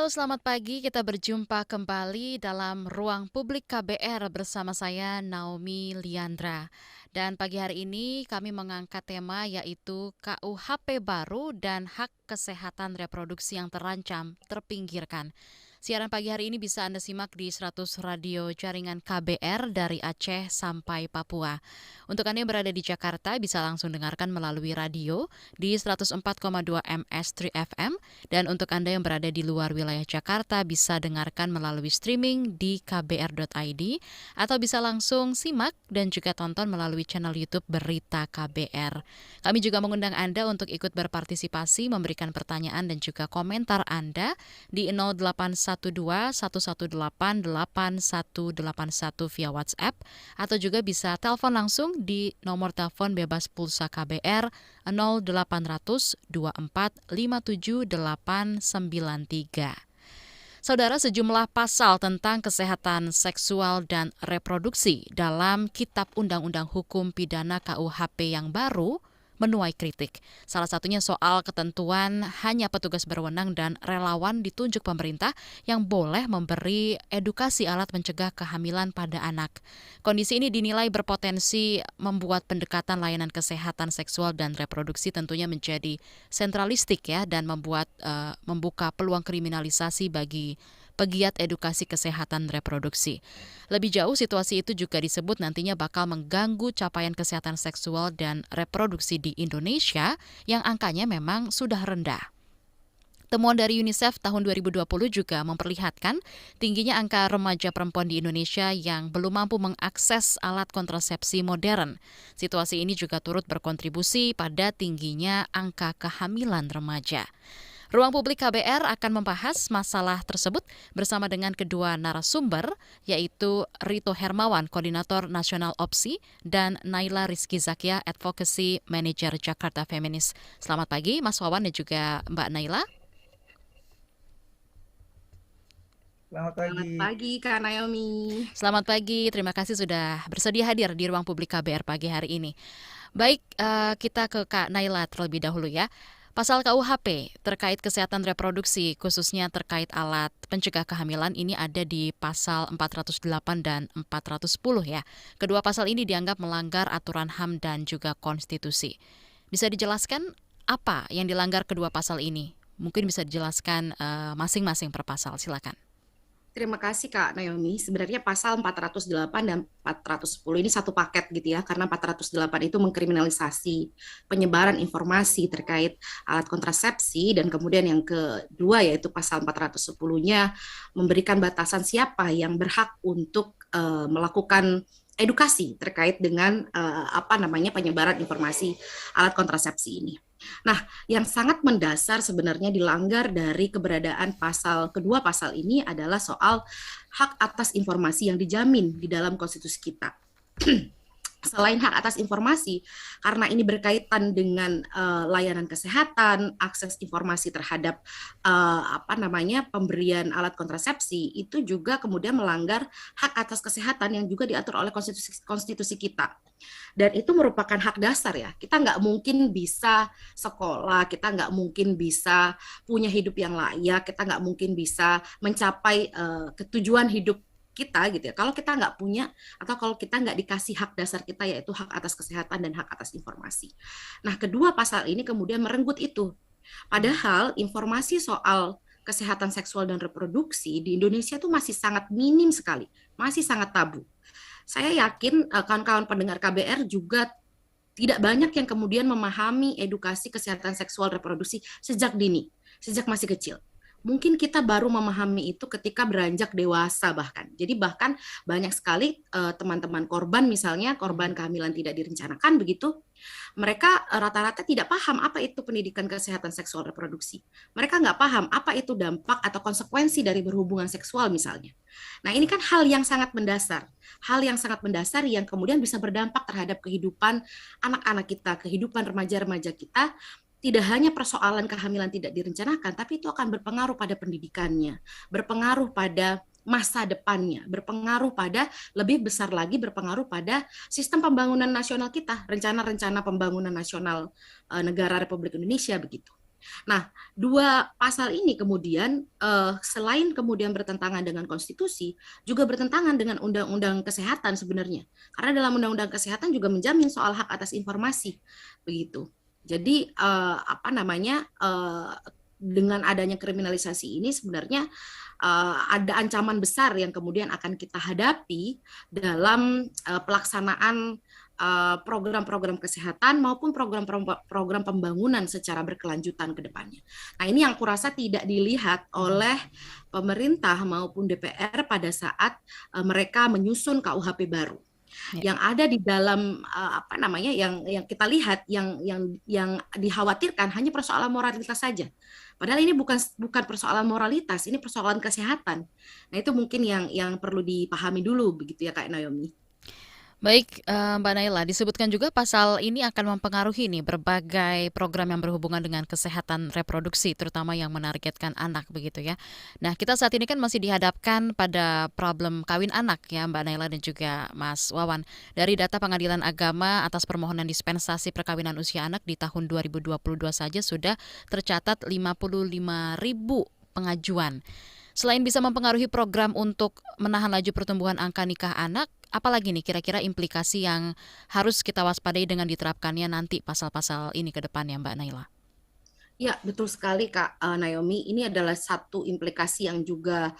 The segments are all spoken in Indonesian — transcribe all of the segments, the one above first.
Halo, selamat pagi. Kita berjumpa kembali dalam Ruang Publik KBR bersama saya Naomi Liandra. Dan pagi hari ini kami mengangkat tema yaitu KUHP baru dan hak kesehatan reproduksi yang terancam terpinggirkan. Siaran pagi hari ini bisa Anda simak di 100 radio jaringan KBR dari Aceh sampai Papua. Untuk Anda yang berada di Jakarta bisa langsung dengarkan melalui radio di 104,2 MS3 FM. Dan untuk Anda yang berada di luar wilayah Jakarta bisa dengarkan melalui streaming di kbr.id atau bisa langsung simak dan juga tonton melalui channel YouTube Berita KBR. Kami juga mengundang Anda untuk ikut berpartisipasi, memberikan pertanyaan dan juga komentar Anda di 0812 118 8181 via WhatsApp atau juga bisa telepon langsung di nomor telepon bebas pulsa KBR 0800 24 57 893. Saudara, sejumlah pasal tentang kesehatan seksual dan reproduksi dalam Kitab Undang-Undang Hukum Pidana KUHP yang baru menuai kritik. Salah satunya soal ketentuan hanya petugas berwenang dan relawan ditunjuk pemerintah yang boleh memberi edukasi alat mencegah kehamilan pada anak. Kondisi ini dinilai berpotensi membuat pendekatan layanan kesehatan seksual dan reproduksi tentunya menjadi sentralistik ya, dan membuka peluang kriminalisasi bagi pegiat edukasi kesehatan reproduksi. Lebih jauh, situasi itu juga disebut nantinya bakal mengganggu capaian kesehatan seksual dan reproduksi di Indonesia yang angkanya memang sudah rendah. Temuan dari UNICEF tahun 2020 juga memperlihatkan tingginya angka remaja perempuan di Indonesia yang belum mampu mengakses alat kontrasepsi modern. Situasi ini juga turut berkontribusi pada tingginya angka kehamilan remaja. Ruang Publik KBR akan membahas masalah tersebut bersama dengan kedua narasumber, yaitu Rito Hermawan, Koordinator Nasional OPSI, dan Naila Rizky Zakia, Advocacy Manager Jakarta Feminis. Selamat pagi, Mas Wawan dan juga Mbak Naila. Selamat Selamat pagi. pagi, Kak Naomi. Selamat pagi, terima kasih sudah bersedia hadir di Ruang Publik KBR pagi hari ini. Baik, kita ke Kak Naila terlebih dahulu ya. Pasal KUHP terkait kesehatan reproduksi, khususnya terkait alat pencegah kehamilan, ini ada di pasal 408 dan 410 ya. Kedua pasal ini dianggap melanggar aturan HAM dan juga konstitusi. Bisa dijelaskan apa yang dilanggar kedua pasal ini? Mungkin bisa dijelaskan masing-masing per pasal, silakan. Terima kasih, Kak Naomi. Sebenarnya pasal 408 dan 410 ini satu paket gitu ya, karena 408 itu mengkriminalisasi penyebaran informasi terkait alat kontrasepsi, dan kemudian yang kedua yaitu pasal 410-nya memberikan batasan siapa yang berhak untuk melakukan edukasi terkait dengan penyebaran informasi alat kontrasepsi ini. Nah, yang sangat mendasar sebenarnya dilanggar dari keberadaan kedua pasal ini adalah soal hak atas informasi yang dijamin di dalam konstitusi kita. Selain hak atas informasi, karena ini berkaitan dengan layanan kesehatan, akses informasi terhadap pemberian alat kontrasepsi, itu juga kemudian melanggar hak atas kesehatan yang juga diatur oleh konstitusi kita. Dan itu merupakan hak dasar ya. Kita nggak mungkin bisa sekolah, kita nggak mungkin bisa punya hidup yang layak, kita nggak mungkin bisa mencapai ketujuan hidup kita gitu ya, kalau kita nggak punya atau kalau kita nggak dikasih hak dasar kita, yaitu hak atas kesehatan dan hak atas informasi. Nah, kedua pasal ini kemudian merenggut itu. Padahal informasi soal kesehatan seksual dan reproduksi di Indonesia itu masih sangat minim sekali, masih sangat tabu. Saya yakin kawan-kawan pendengar KBR juga tidak banyak yang kemudian memahami edukasi kesehatan seksual reproduksi sejak dini, sejak masih kecil. Mungkin kita baru memahami itu ketika beranjak dewasa bahkan. Jadi bahkan banyak sekali teman-teman korban, misalnya korban kehamilan tidak direncanakan begitu, mereka rata-rata tidak paham apa itu pendidikan kesehatan seksual reproduksi. Mereka nggak paham apa itu dampak atau konsekuensi dari berhubungan seksual misalnya. Nah, ini kan hal yang sangat mendasar. Hal yang sangat mendasar yang kemudian bisa berdampak terhadap kehidupan anak-anak kita, kehidupan remaja-remaja kita. Tidak hanya persoalan kehamilan tidak direncanakan, tapi itu akan berpengaruh pada pendidikannya, berpengaruh pada masa depannya, berpengaruh pada, lebih besar lagi, berpengaruh pada sistem pembangunan nasional kita, rencana-rencana pembangunan nasional negara Republik Indonesia begitu. Nah, dua pasal ini kemudian selain kemudian bertentangan dengan konstitusi, juga bertentangan dengan undang-undang kesehatan sebenarnya. Karena dalam undang-undang kesehatan juga menjamin soal hak atas informasi, begitu. Jadi apa namanya dengan adanya kriminalisasi ini sebenarnya ada ancaman besar yang kemudian akan kita hadapi dalam pelaksanaan program-program kesehatan maupun program pembangunan secara berkelanjutan ke depannya. Nah, ini yang kurasa tidak dilihat oleh pemerintah maupun DPR pada saat mereka menyusun KUHP baru. Ya. Yang ada di dalam apa namanya yang kita lihat yang dikhawatirkan hanya persoalan moralitas saja. Padahal ini bukan persoalan moralitas, ini persoalan kesehatan. Nah, itu mungkin yang perlu dipahami dulu begitu ya Kak Naomi. Baik, Mbak Naila, disebutkan juga pasal ini akan mempengaruhi nih berbagai program yang berhubungan dengan kesehatan reproduksi, terutama yang menargetkan anak begitu ya. Nah, kita saat ini kan masih dihadapkan pada problem kawin anak ya, Mbak Naila dan juga Mas Wawan. Dari data Pengadilan Agama atas permohonan dispensasi perkawinan usia anak di tahun 2022 saja sudah tercatat 55.000 pengajuan. Selain bisa mempengaruhi program untuk menahan laju pertumbuhan angka nikah anak, apalagi nih kira-kira implikasi yang harus kita waspadai dengan diterapkannya nanti pasal-pasal ini ke depannya, Mbak Naila? Ya, betul sekali Kak Naomi. Ini adalah satu implikasi yang juga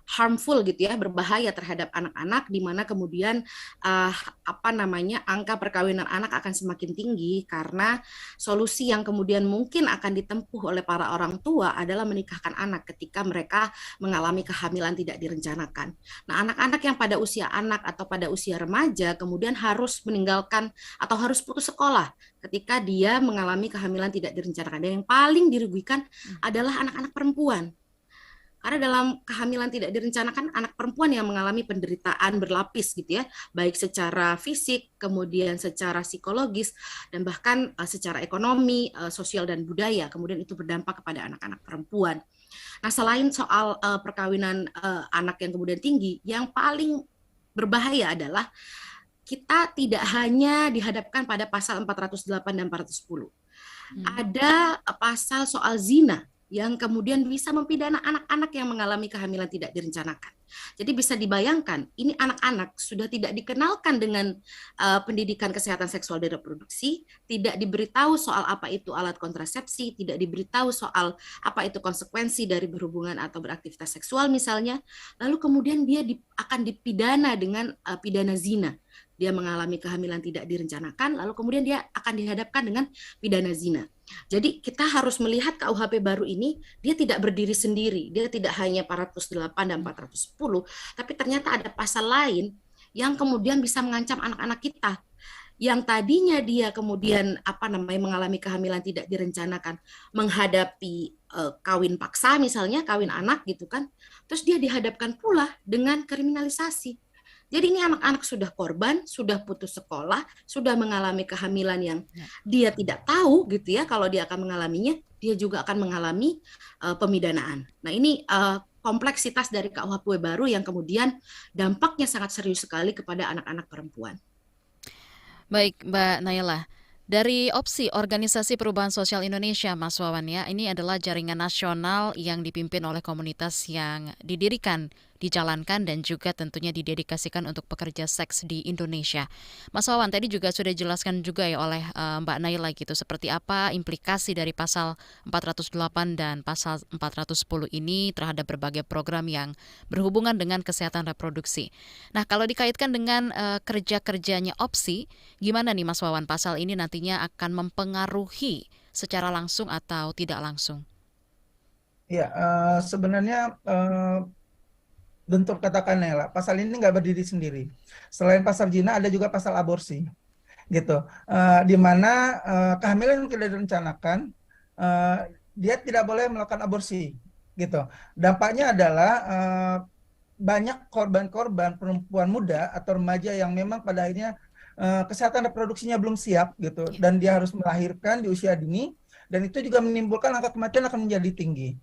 harmful gitu ya, berbahaya terhadap anak-anak, di mana kemudian apa namanya angka perkawinan anak akan semakin tinggi karena solusi yang kemudian mungkin akan ditempuh oleh para orang tua adalah menikahkan anak ketika mereka mengalami kehamilan tidak direncanakan. Nah, anak-anak yang pada usia anak atau pada usia remaja kemudian harus meninggalkan atau harus putus sekolah ketika dia mengalami kehamilan tidak direncanakan. Dan yang paling dirugikan adalah anak-anak perempuan. Karena dalam kehamilan tidak direncanakan, anak perempuan yang mengalami penderitaan berlapis gitu ya, baik secara fisik, kemudian secara psikologis, dan bahkan secara ekonomi, sosial dan budaya, kemudian itu berdampak kepada anak-anak perempuan. Nah, selain soal perkawinan anak yang kemudian tinggi, yang paling berbahaya adalah kita tidak hanya dihadapkan pada pasal 408 dan 410. Ada pasal soal zina yang kemudian bisa mempidana anak-anak yang mengalami kehamilan tidak direncanakan. Jadi bisa dibayangkan, ini anak-anak sudah tidak dikenalkan dengan pendidikan kesehatan seksual dan reproduksi, tidak diberitahu soal apa itu alat kontrasepsi, tidak diberitahu soal apa itu konsekuensi dari berhubungan atau beraktivitas seksual misalnya, lalu kemudian dia akan dipidana dengan pidana zina. Dia mengalami kehamilan tidak direncanakan, lalu kemudian dia akan dihadapkan dengan pidana zina. Jadi kita harus melihat KUHP baru ini, dia tidak berdiri sendiri, dia tidak hanya 408 dan 410, tapi ternyata ada pasal lain yang kemudian bisa mengancam anak-anak kita. Yang tadinya dia kemudian mengalami kehamilan tidak direncanakan, menghadapi kawin paksa misalnya, kawin anak gitu kan, terus dia dihadapkan pula dengan kriminalisasi. Jadi ini anak-anak sudah korban, sudah putus sekolah, sudah mengalami kehamilan yang dia tidak tahu gitu ya, kalau dia akan mengalaminya, dia juga akan mengalami pemidanaan. Nah, ini kompleksitas dari KUHP baru yang kemudian dampaknya sangat serius sekali kepada anak-anak perempuan. Baik, Mbak Naila. Dari opsi Organisasi Perubahan Sosial Indonesia, Mas Wawan ya, ini adalah jaringan nasional yang dipimpin oleh komunitas yang didirikan, dijalankan dan juga tentunya didedikasikan untuk pekerja seks di Indonesia. Mas Wawan tadi juga sudah dijelaskan juga ya oleh Mbak Naila gitu, seperti apa implikasi dari pasal 408 dan pasal 410 ini terhadap berbagai program yang berhubungan dengan kesehatan reproduksi. Nah, kalau dikaitkan dengan kerja-kerjanya opsi, gimana nih Mas Wawan pasal ini nantinya akan mempengaruhi secara langsung atau tidak langsung? Ya, sebenarnya bentuk katakannya lah, pasal ini nggak berdiri sendiri. Selain pasal zina, ada juga pasal aborsi, gitu. Di mana kehamilan yang tidak direncanakan, dia tidak boleh melakukan aborsi, gitu. Dampaknya adalah banyak korban-korban perempuan muda atau remaja yang memang pada akhirnya kesehatan reproduksinya belum siap gitu, dan dia harus melahirkan di usia dini, dan itu juga menimbulkan angka kematian akan menjadi tinggi.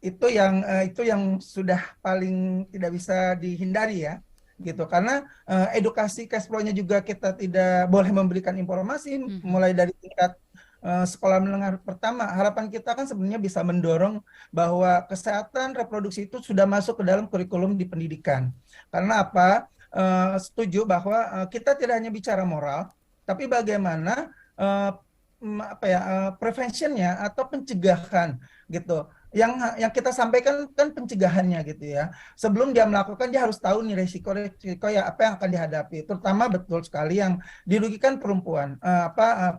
Itu yang sudah paling tidak bisa dihindari ya, gitu. Karena edukasi cash flow-nya juga kita tidak boleh memberikan informasi, mulai dari tingkat sekolah menengah pertama, harapan kita kan sebenarnya bisa mendorong bahwa kesehatan reproduksi itu sudah masuk ke dalam kurikulum di pendidikan. Karena apa? Setuju bahwa kita tidak hanya bicara moral, tapi bagaimana preventionnya atau pencegahan gitu. Yang kita sampaikan kan pencegahannya gitu ya. Sebelum dia melakukan, dia harus tahu nih resiko ya apa yang akan dihadapi. Terutama betul sekali yang dirugikan perempuan,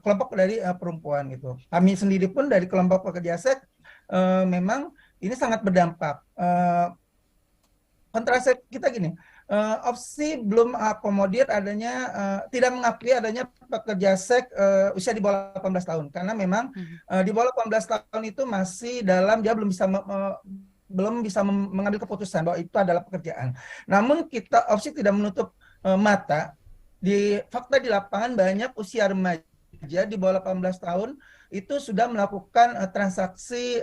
kelompok dari perempuan gitu. Kami sendiri pun dari kelompok pekerja seks memang ini sangat berdampak. Kontrasepsi kita gini, opsi belum akomodir adanya, tidak mengakui adanya pekerja seks usia di bawah 18 tahun karena memang di bawah 18 tahun itu masih dalam, dia belum bisa mengambil keputusan bahwa itu adalah pekerjaan. Namun kita opsi tidak menutup mata di fakta di lapangan banyak usia remaja di bawah 18 tahun itu sudah melakukan transaksi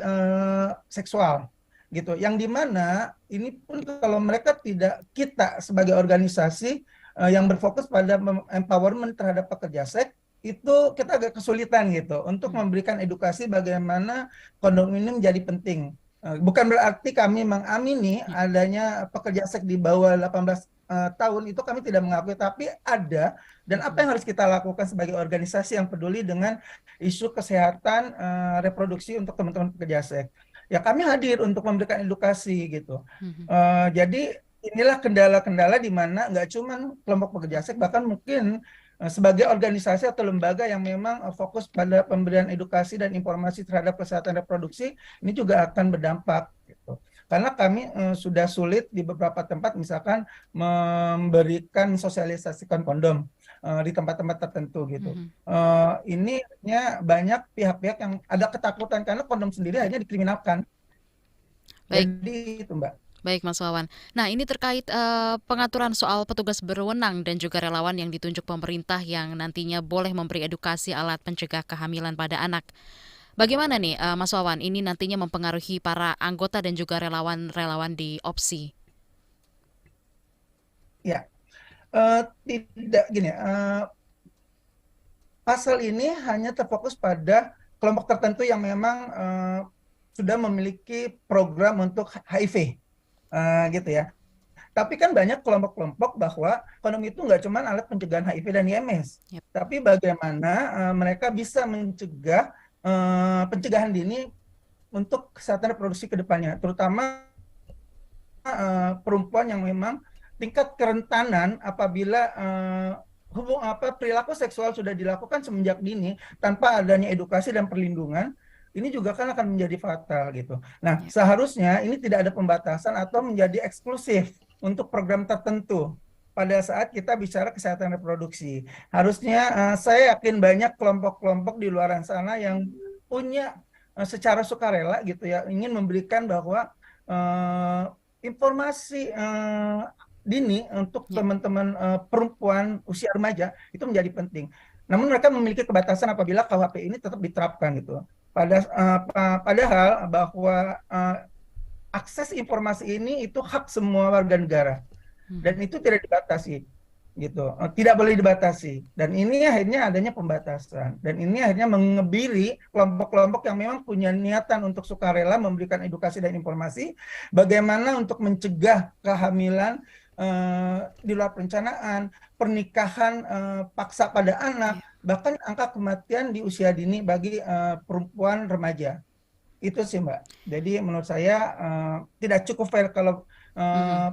seksual gitu, yang dimana ini pun kalau mereka tidak, kita sebagai organisasi yang berfokus pada empowerment terhadap pekerja seks, itu kita agak kesulitan gitu untuk memberikan edukasi bagaimana kondom ini menjadi penting. Bukan berarti kami mengamini adanya pekerja seks di bawah 18 tahun, itu kami tidak mengakui, tapi ada, dan apa yang harus kita lakukan sebagai organisasi yang peduli dengan isu kesehatan reproduksi untuk teman-teman pekerja seks. Ya kami hadir untuk memberikan edukasi gitu. Jadi inilah kendala-kendala di mana nggak cuma kelompok pekerja seks, bahkan mungkin sebagai organisasi atau lembaga yang memang fokus pada pemberian edukasi dan informasi terhadap kesehatan reproduksi, ini juga akan berdampak gitu. Karena kami sudah sulit di beberapa tempat misalkan memberikan sosialisasikan kondom di tempat-tempat tertentu gitu. Ini banyak pihak-pihak yang ada ketakutan karena kondom sendiri hanya dikriminalkan. Baik. Jadi itu Mbak. Baik Mas Wawan. Nah ini terkait pengaturan soal petugas berwenang dan juga relawan yang ditunjuk pemerintah yang nantinya boleh memberi edukasi alat pencegah kehamilan pada anak. Bagaimana nih Mas Wawan, ini nantinya mempengaruhi para anggota dan juga relawan-relawan di OPSI? Ya, tidak gini. Pasal ini hanya terfokus pada kelompok tertentu yang memang sudah memiliki program untuk HIV, gitu ya. Tapi kan banyak kelompok-kelompok bahwa kondom itu nggak cuma alat pencegahan HIV dan IMS, tapi bagaimana mereka bisa mencegah pencegahan dini untuk kesehatan reproduksi ke depannya, terutama perempuan yang memang tingkat kerentanan apabila perilaku seksual sudah dilakukan semenjak dini tanpa adanya edukasi dan perlindungan, ini juga kan akan menjadi fatal gitu. Nah, seharusnya ini tidak ada pembatasan atau menjadi eksklusif untuk program tertentu pada saat kita bicara kesehatan reproduksi. Harusnya saya yakin banyak kelompok-kelompok di luar sana yang punya secara sukarela gitu ya, ingin memberikan bahwa informasi dini untuk teman-teman perempuan usia remaja itu menjadi penting. Namun mereka memiliki kebatasan apabila KUHP ini tetap diterapkan gitu. Padahal bahwa akses informasi ini itu hak semua warga negara dan itu tidak dibatasi gitu, tidak boleh dibatasi, dan ini akhirnya adanya pembatasan, dan ini akhirnya mengebiri kelompok-kelompok yang memang punya niatan untuk sukarela memberikan edukasi dan informasi bagaimana untuk mencegah kehamilan di luar perencanaan, pernikahan paksa pada anak, bahkan angka kematian di usia dini bagi perempuan remaja. Itu sih Mbak. Jadi menurut saya tidak cukup fair kalau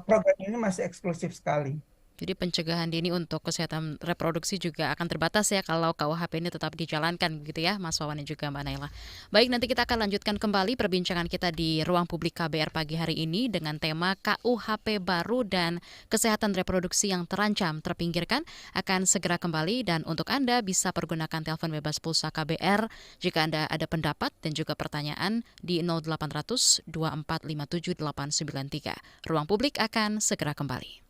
program ini masih eksklusif sekali. Jadi pencegahan dini untuk kesehatan reproduksi juga akan terbatas ya kalau KUHP ini tetap dijalankan gitu ya Mas Wawan dan juga Mbak Naila. Baik, nanti kita akan lanjutkan kembali perbincangan kita di Ruang Publik KBR pagi hari ini dengan tema KUHP baru dan kesehatan reproduksi yang terancam terpinggirkan, akan segera kembali, dan untuk Anda bisa pergunakan telepon bebas pulsa KBR jika Anda ada pendapat dan juga pertanyaan di 0800 2457 893. Ruang Publik akan segera kembali.